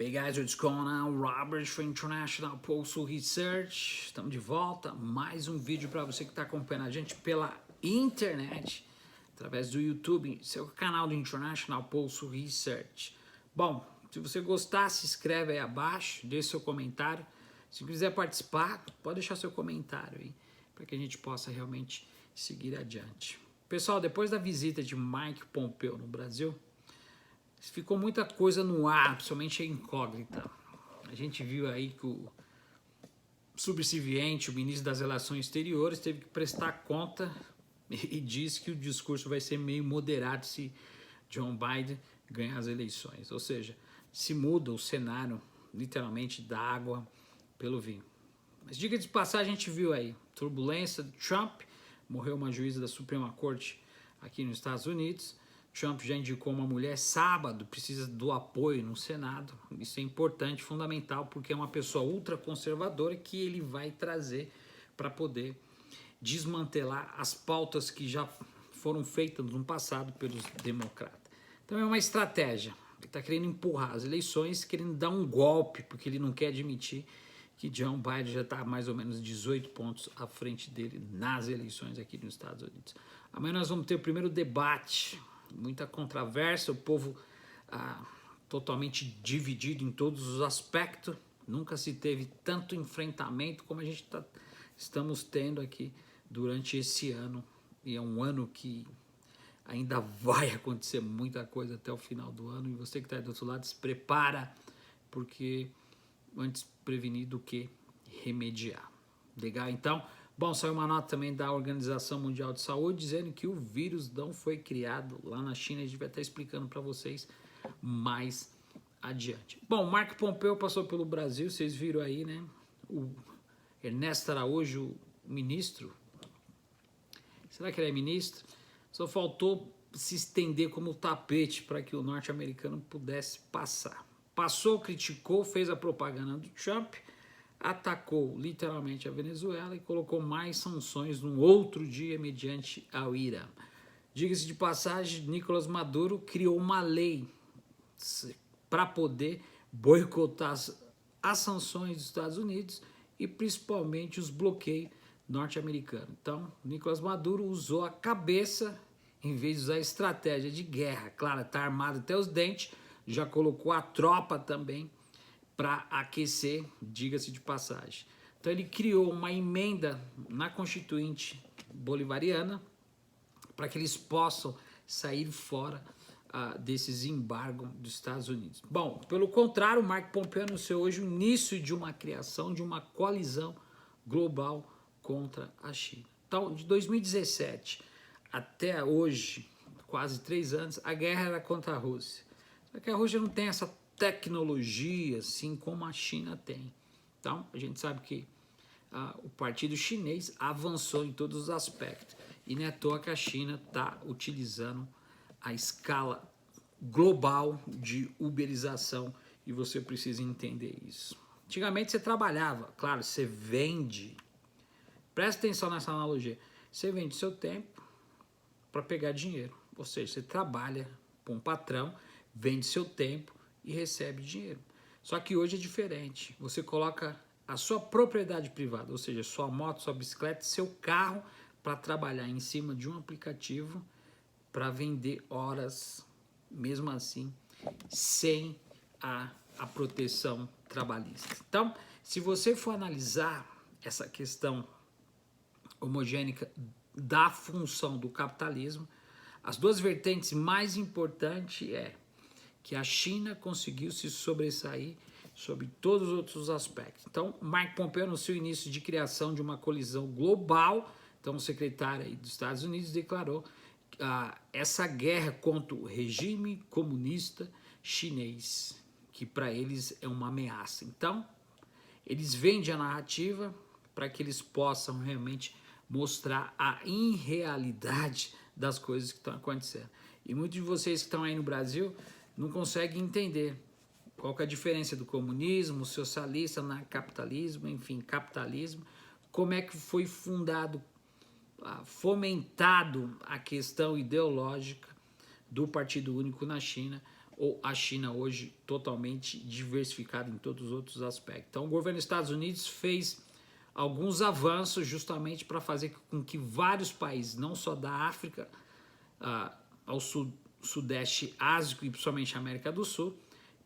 Hey guys, what's going on? Robert for International Postal Research. Estamos de volta. Mais um vídeo para você que está acompanhando a gente pela internet, através do YouTube, seu canal do International Postal Research. Bom, se você gostar, se inscreve aí abaixo, deixe seu comentário. Se quiser participar, pode deixar seu comentário aí, para que a gente possa realmente seguir adiante. Pessoal, depois da visita de Mike Pompeo no Brasil, ficou muita coisa no ar, principalmente a incógnita. A gente viu aí que o subserviente, o ministro das Relações Exteriores, teve que prestar conta e disse que o discurso vai ser meio moderado se Joe Biden ganhar as eleições. Ou seja, se muda o cenário, literalmente, da água pelo vinho. Mas diga de passagem, a gente viu aí turbulência de Trump, morreu uma juíza da Suprema Corte aqui nos Estados Unidos. Trump já indicou uma mulher sábado, precisa do apoio no Senado. Isso é importante, fundamental, porque é uma pessoa ultraconservadora que ele vai trazer para poder desmantelar as pautas que já foram feitas no passado pelos democratas. Então é uma estratégia. Ele está querendo empurrar as eleições, querendo dar um golpe, porque ele não quer admitir que Joe Biden já está mais ou menos 18 pontos à frente dele nas eleições aqui nos Estados Unidos. Amanhã nós vamos ter o primeiro debate, muita controvérsia, o povo totalmente dividido em todos os aspectos. Nunca se teve tanto enfrentamento como a gente estamos tendo aqui durante esse ano. E é um ano que ainda vai acontecer muita coisa até o final do ano. E você que está do outro lado, se prepara, porque antes prevenir do que remediar. Legal, então? Bom, saiu uma nota também da Organização Mundial de Saúde dizendo que o vírus não foi criado lá na China. A gente vai estar explicando para vocês mais adiante. Bom, Marco Pompeo passou pelo Brasil, vocês viram aí, né? O Ernesto Araújo, ministro. Será que ele é ministro? Só faltou se estender como tapete para que o norte-americano pudesse passar. Passou, criticou, fez a propaganda do Trump, atacou literalmente a Venezuela e colocou mais sanções num outro dia mediante ao Irã. Diga-se de passagem, Nicolás Maduro criou uma lei para poder boicotar as sanções dos Estados Unidos e principalmente os bloqueios norte-americanos. Então, Nicolás Maduro usou a cabeça em vez de usar a estratégia de guerra. Claro, está armado até os dentes, já colocou a tropa também para aquecer, diga-se de passagem. Então ele criou uma emenda na Constituinte Bolivariana para que eles possam sair fora desses embargos dos Estados Unidos. Bom, pelo contrário, Marco Pompeo anunciou hoje o início de uma criação de uma coalizão global contra a China. Então, de 2017 até hoje, quase 3 anos, a guerra era contra a Rússia. Só que a Rússia não tem essa tecnologia assim como a China tem. Então, a gente sabe que o partido chinês avançou em todos os aspectos. E não é à toa que a China está utilizando a escala global de uberização e você precisa entender isso. Antigamente você trabalhava, claro, você vende. Presta atenção nessa analogia. Você vende seu tempo para pegar dinheiro. Ou seja, você trabalha para um patrão, vende seu tempo e recebe dinheiro. Só que hoje é diferente. Você coloca a sua propriedade privada, ou seja, sua moto, sua bicicleta, seu carro, para trabalhar em cima de um aplicativo para vender horas, mesmo assim, sem a proteção trabalhista. Então, se você for analisar essa questão homogênea da função do capitalismo, as duas vertentes mais importantes é que a China conseguiu se sobressair sobre todos os outros aspectos. Então, Mike Pompeo anunciou o início de criação de uma colisão global. Então, o secretário aí dos Estados Unidos declarou essa guerra contra o regime comunista chinês, que para eles é uma ameaça. Então, eles vendem a narrativa para que eles possam realmente mostrar a irrealidade das coisas que estão acontecendo. E muitos de vocês que estão aí no Brasil não conseguem entender qual que é a diferença do comunismo, socialista, capitalismo, enfim, capitalismo, como é que foi fundado, fomentado a questão ideológica do Partido Único na China, ou a China hoje totalmente diversificada em todos os outros aspectos. Então o governo dos Estados Unidos fez alguns avanços justamente para fazer com que vários países, não só da África ao Sudeste Ásico e principalmente América do Sul,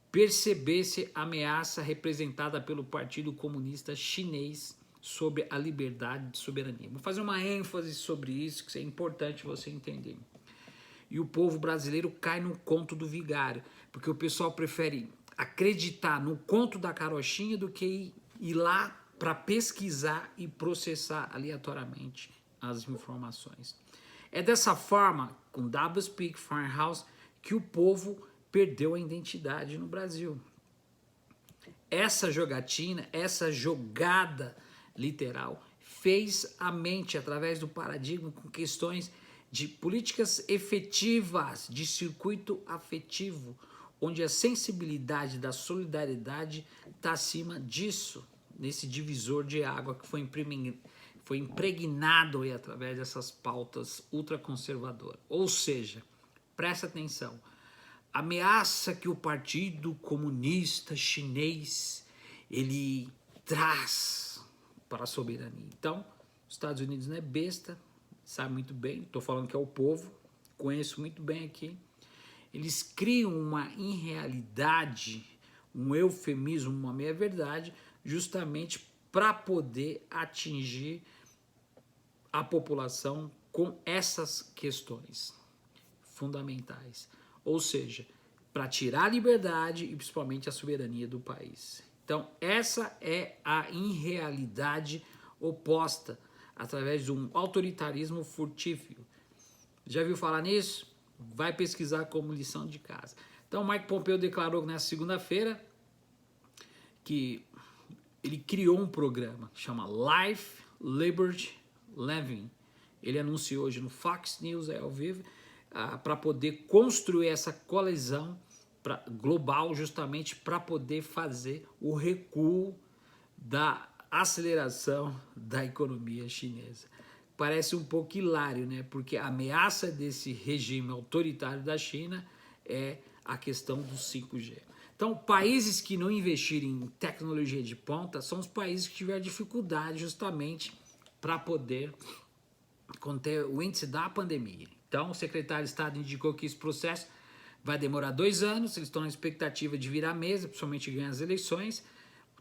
percebesse a ameaça representada pelo Partido Comunista Chinês sobre a liberdade de soberania. Vou fazer uma ênfase sobre isso, que é importante você entender. E o povo brasileiro cai no conto do vigário, porque o pessoal prefere acreditar no conto da carochinha do que ir lá para pesquisar e processar aleatoriamente as informações. É dessa forma, com doublespeak, Farnhouse, que o povo perdeu a identidade no Brasil. Essa jogatina, essa jogada literal, fez a mente, através do paradigma, com questões de políticas efetivas, de circuito afetivo, onde a sensibilidade da solidariedade está acima disso, nesse divisor de água que foi impregnado aí através dessas pautas ultraconservadoras. Ou seja, presta atenção, a ameaça que o Partido Comunista Chinês ele traz para a soberania. Então, os Estados Unidos não é besta, sabe muito bem, estou falando que é o povo, conheço muito bem aqui. Eles criam uma irrealidade, um eufemismo, uma meia-verdade, justamente para poder atingir a população com essas questões fundamentais. Ou seja, para tirar a liberdade e principalmente a soberania do país. Então, essa é a irrealidade oposta através de um autoritarismo furtífero. Já viu falar nisso? Vai pesquisar como lição de casa. Então, Mike Pompeo declarou nessa segunda-feira que ele criou um programa que chama Life, Liberty, Living. Ele anunciou hoje no Fox News, ao vivo, para poder construir essa coalizão global, justamente para poder fazer o recuo da aceleração da economia chinesa. Parece um pouco hilário, né? Porque a ameaça desse regime autoritário da China é a questão do 5G. Então, países que não investirem em tecnologia de ponta são os países que tiveram dificuldade justamente para poder conter o índice da pandemia. Então, o secretário de Estado indicou que esse processo vai demorar 2 anos, eles estão na expectativa de virar a mesa, principalmente ganhar as eleições.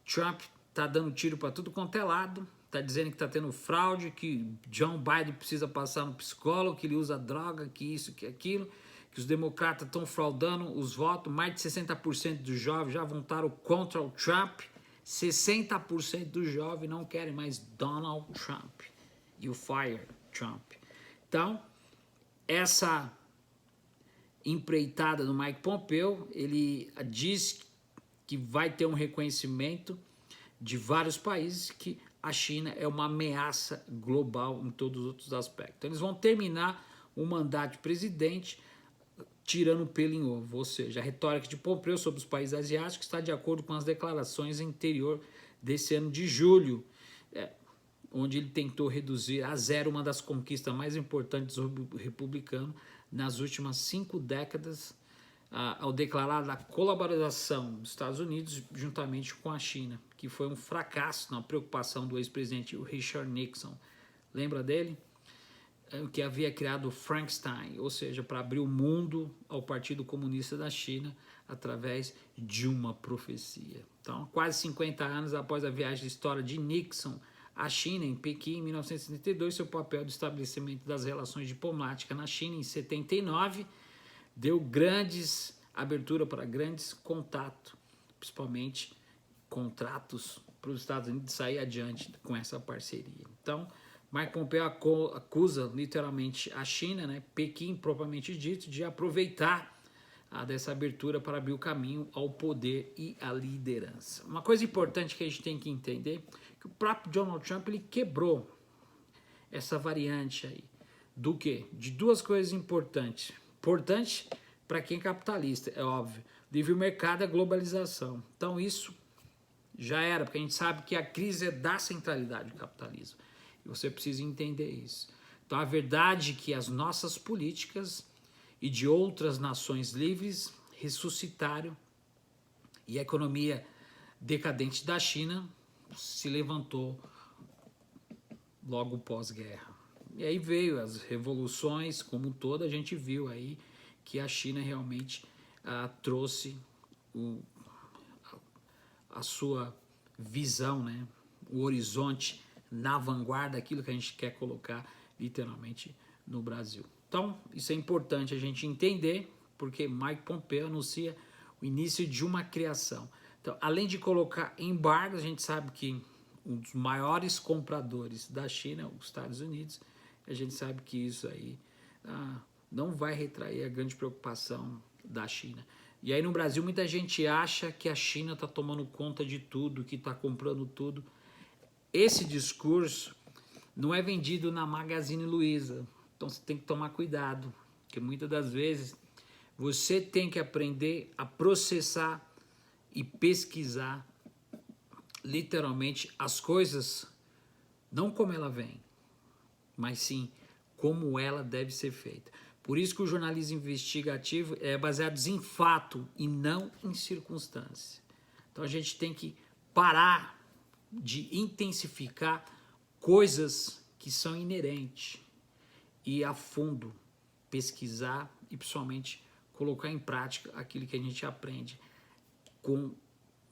Trump está dando tiro para tudo quanto é lado, está dizendo que está tendo fraude, que John Biden precisa passar no psicólogo, que ele usa droga, que isso, que aquilo, que os democratas estão fraudando os votos, mais de 60% dos jovens já votaram contra o Trump, 60% dos jovens não querem mais Donald Trump, e o Fire Trump. Então, essa empreitada do Mike Pompeo, ele diz que vai ter um reconhecimento de vários países que a China é uma ameaça global em todos os outros aspectos. Então, eles vão terminar o mandato de presidente tirando pelo em ovo, ou seja, a retórica de Pompeo sobre os países asiáticos está de acordo com as declarações anteriores desse ano de julho, onde ele tentou reduzir a zero uma das conquistas mais importantes do republicano nas últimas 5 décadas, ao declarar a colaboração dos Estados Unidos juntamente com a China, que foi um fracasso na preocupação do ex-presidente Richard Nixon. Lembra dele? Que havia criado o Frankenstein, ou seja, para abrir o mundo ao Partido Comunista da China através de uma profecia. Então, quase 50 anos após a viagem de história de Nixon à China, em Pequim, em 1972, seu papel de estabelecimento das relações diplomáticas na China, em 79, deu grandes abertura para grandes contatos, principalmente contratos para os Estados Unidos sair adiante com essa parceria. Então, Mike Pompeo acusa literalmente a China, né, Pequim propriamente dito, de aproveitar dessa abertura para abrir o caminho ao poder e à liderança. Uma coisa importante que a gente tem que entender é que o próprio Donald Trump ele quebrou essa variante aí do quê? De 2 coisas importantes. Importante para quem é capitalista, é óbvio. Livre mercado é globalização. Então isso já era, porque a gente sabe que a crise é da centralidade do capitalismo. E você precisa entender isso. Então a verdade é que as nossas políticas e de outras nações livres ressuscitaram e a economia decadente da China se levantou logo pós-guerra. E aí veio as revoluções, como toda, a gente viu aí que a China realmente trouxe a sua visão, né? O horizonte na vanguarda, aquilo que a gente quer colocar literalmente no Brasil. Então, isso é importante a gente entender, porque Mike Pompeo anuncia o início de uma criação. Então, além de colocar embargos, a gente sabe que um dos maiores compradores da China é os Estados Unidos. A gente sabe que isso aí não vai retrair a grande preocupação da China. E aí no Brasil muita gente acha que a China está tomando conta de tudo, que está comprando tudo. Esse discurso não é vendido na Magazine Luiza. Então você tem que tomar cuidado, porque muitas das vezes você tem que aprender a processar e pesquisar literalmente as coisas, não como ela vem, mas sim como ela deve ser feita. Por isso que o jornalismo investigativo é baseado em fato e não em circunstância. Então a gente tem que parar de intensificar coisas que são inerentes e ir a fundo pesquisar e principalmente colocar em prática aquilo que a gente aprende com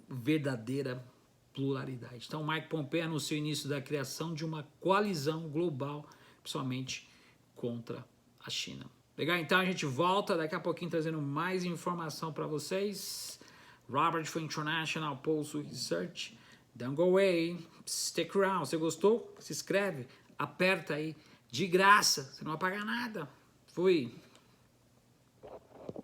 verdadeira pluralidade. Então, Mike Pompeo anunciou o início da criação de uma coalizão global, principalmente contra a China. Legal? Então a gente volta daqui a pouquinho trazendo mais informação para vocês. Robert for International Pulse Research. Don't go away. Stick around. Você gostou? Se inscreve. Aperta aí. De graça. Você não vai pagar nada. Fui.